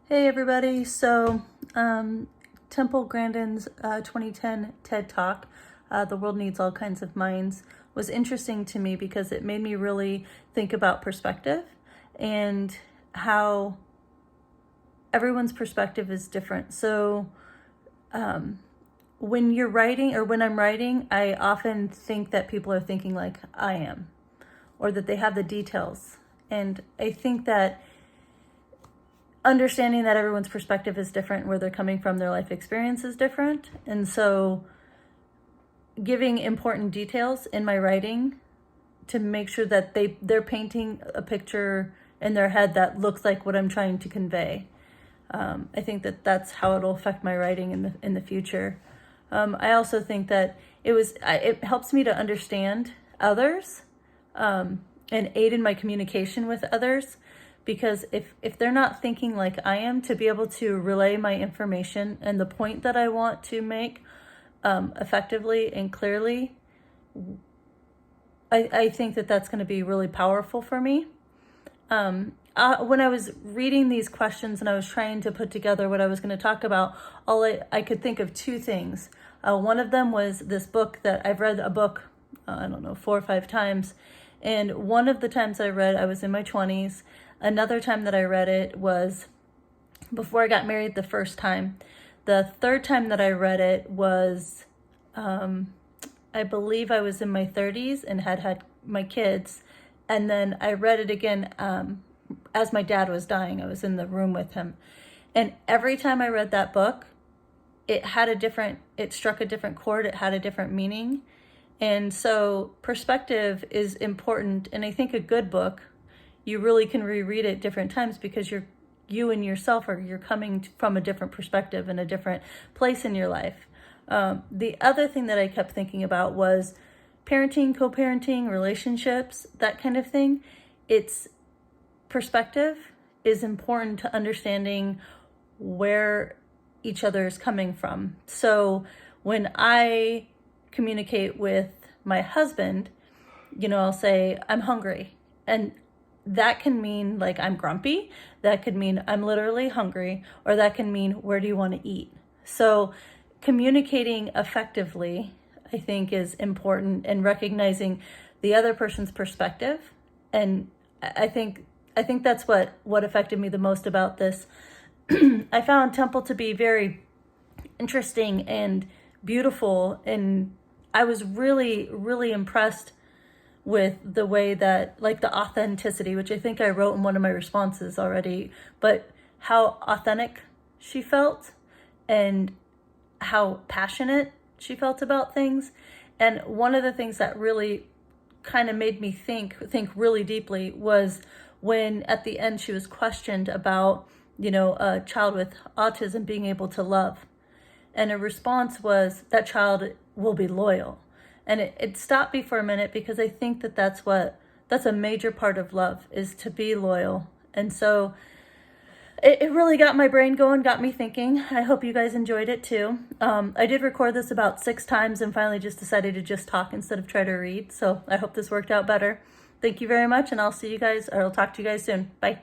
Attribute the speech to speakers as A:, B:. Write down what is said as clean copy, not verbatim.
A: Hey everybody, Temple Grandin's 2010 TED Talk, The World Needs All Kinds of Minds, was interesting to me because it made me really think about perspective and how everyone's perspective is different. When you're writing or when I'm writing, I often think that people are thinking like I am, or that they have the details. And I think that understanding that everyone's perspective is different, where they're coming from, their life experience is different. And so giving important details in my writing to make sure that they're painting a picture in their head that looks like what I'm trying to convey. I think that that's how it'll affect my writing in the future. I also think that it helps me to understand others and aid in my communication with others. Because if they're not thinking like I am, to be able to relay my information and the point that I want to make effectively and clearly, I think that that's going to be really powerful for me. When I was reading these questions and I was trying to put together what I was going to talk about, I could think of two things. One of them was this book that I've read a book, I don't know, 4 or 5 times. And one of the times I read, I was in my 20s. Another time that I read it was before I got married the first time. The third time that I read it was, I believe I was in my 30s and had my kids. And then I read it again as my dad was dying. I was in the room with him. And every time I read that book, it struck a different chord. It had a different meaning. And so perspective is important. And I think a good book, you really can reread it different times because you and yourself you're coming from a different perspective and a different place in your life. The other thing that I kept thinking about was parenting, co-parenting, relationships, that kind of thing. It's perspective is important to understanding where each other is coming from. So when I communicate with my husband, I'll say, I'm hungry. And that can mean like I'm grumpy. That could mean I'm literally hungry, or that can mean where do you want to eat? So communicating effectively, I think, is important, and recognizing the other person's perspective. And I think that's what affected me the most about this. I found Temple to be very interesting and beautiful, and I was really, really impressed with the way that, like, the authenticity, which I think I wrote in one of my responses already, but how authentic she felt and how passionate she felt about things. And one of the things that really kind of made me think really deeply was when at the end she was questioned about, a child with autism being able to love. And her response was, that child will be loyal. And it stopped me for a minute, because I think that that's a major part of love, is to be loyal. And so it really got my brain going, got me thinking. I hope you guys enjoyed it too. I did record this about 6 times and finally just decided to just talk instead of try to read. So I hope this worked out better. Thank you very much, and I'll talk to you guys soon. Bye.